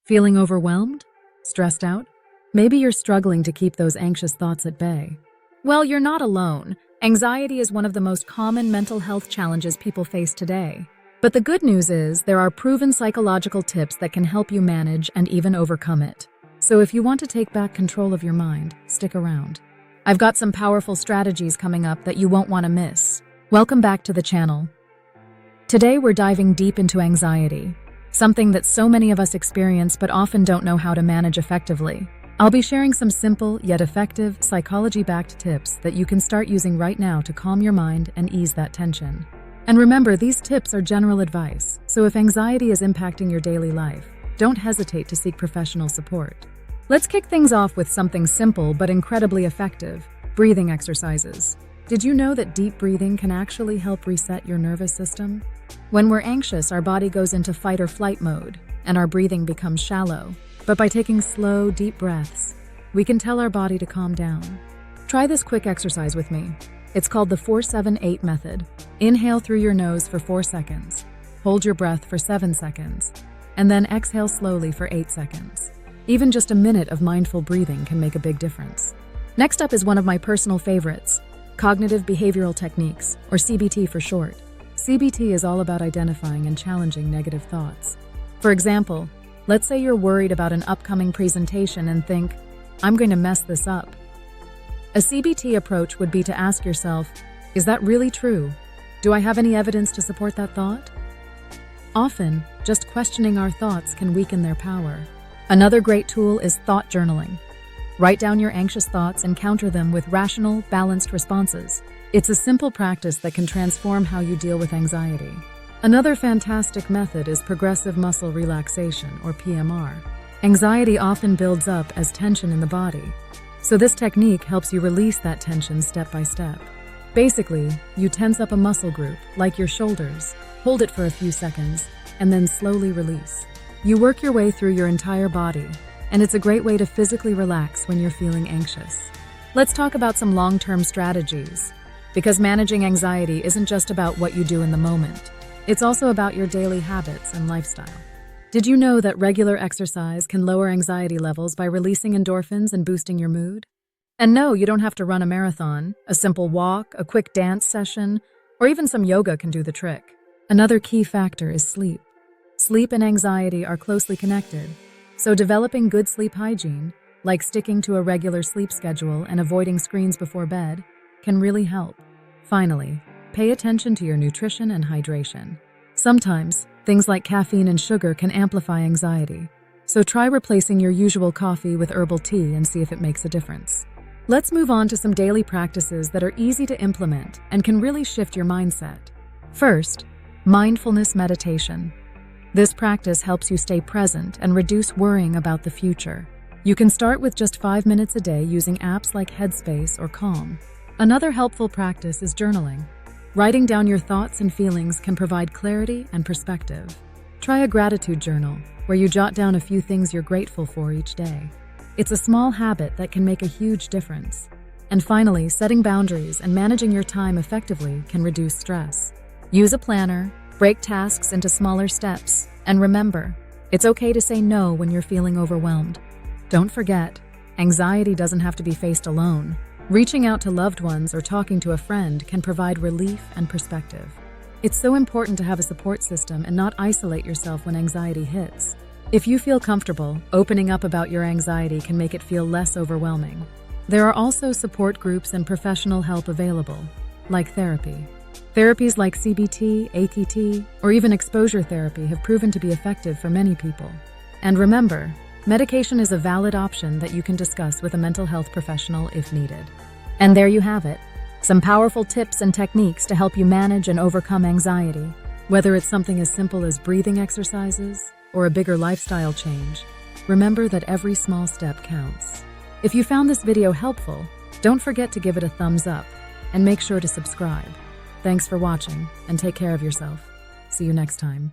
Feeling overwhelmed? Stressed out? Maybe you're struggling to keep those anxious thoughts at bay. Well, you're not alone. Anxiety is one of the most common mental health challenges people face today. But the good news is there are proven psychological tips that can help you manage and even overcome it. So if you want to take back control of your mind, stick around. I've got some powerful strategies coming up that you won't want to miss. Welcome back to the channel. Today we're diving deep into anxiety, something that so many of us experience but often don't know how to manage effectively. I'll be sharing some simple yet effective psychology-backed tips that you can start using right now to calm your mind and ease that tension. And remember, these tips are general advice, so if anxiety is impacting your daily life, don't hesitate to seek professional support. Let's kick things off with something simple but incredibly effective: breathing exercises. Did you know that deep breathing can actually help reset your nervous system? When we're anxious, our body goes into fight or flight mode, and our breathing becomes shallow. But by taking slow, deep breaths, we can tell our body to calm down. Try this quick exercise with me. It's called the 4-7-8 method. Inhale through your nose for 4 seconds. Hold your breath for 7 seconds. And then exhale slowly for 8 seconds. Even just a minute of mindful breathing can make a big difference. Next up is one of my personal favorites: cognitive-behavioural techniques, or CBT for short. CBT is all about identifying and challenging negative thoughts. For example, let's say you're worried about an upcoming presentation and think, "I'm going to mess this up." A CBT approach would be to ask yourself, is that really true? Do I have any evidence to support that thought? Often, just questioning our thoughts can weaken their power. Another great tool is thought journaling. Write down your anxious thoughts and counter them with rational, balanced responses. It's a simple practice that can transform how you deal with anxiety. Another fantastic method is progressive muscle relaxation, or PMR. Anxiety often builds up as tension in the body, so this technique helps you release that tension step by step. Basically, you tense up a muscle group, like your shoulders, hold it for a few seconds, and then slowly release. You work your way through your entire body, and it's a great way to physically relax when you're feeling anxious. Let's talk about some long-term strategies, because managing anxiety isn't just about what you do in the moment. It's also about your daily habits and lifestyle. Did you know that regular exercise can lower anxiety levels by releasing endorphins and boosting your mood? And no, you don't have to run a marathon. A simple walk, a quick dance session, or even some yoga can do the trick. Another key factor is sleep. Sleep and anxiety are closely connected, so developing good sleep hygiene, like sticking to a regular sleep schedule and avoiding screens before bed, can really help. Finally, pay attention to your nutrition and hydration. Sometimes, things like caffeine and sugar can amplify anxiety, so try replacing your usual coffee with herbal tea and see if it makes a difference. Let's move on to some daily practices that are easy to implement and can really shift your mindset. First, mindfulness meditation. This practice helps you stay present and reduce worrying about the future. You can start with just 5 minutes a day using apps like Headspace or Calm. Another helpful practice is journaling. Writing down your thoughts and feelings can provide clarity and perspective. Try a gratitude journal, where you jot down a few things you're grateful for each day. It's a small habit that can make a huge difference. And finally, setting boundaries and managing your time effectively can reduce stress. Use a planner, break tasks into smaller steps, and remember, it's okay to say no when you're feeling overwhelmed. Don't forget, anxiety doesn't have to be faced alone. Reaching out to loved ones or talking to a friend can provide relief and perspective. It's so important to have a support system and not isolate yourself when anxiety hits. If you feel comfortable, opening up about your anxiety can make it feel less overwhelming. There are also support groups and professional help available, like therapy. Therapies like CBT, APT, or even exposure therapy have proven to be effective for many people. And remember, medication is a valid option that you can discuss with a mental health professional if needed. And there you have it, some powerful tips and techniques to help you manage and overcome anxiety. Whether it's something as simple as breathing exercises or a bigger lifestyle change, remember that every small step counts. If you found this video helpful, don't forget to give it a thumbs up and make sure to subscribe. Thanks for watching, and take care of yourself. See you next time.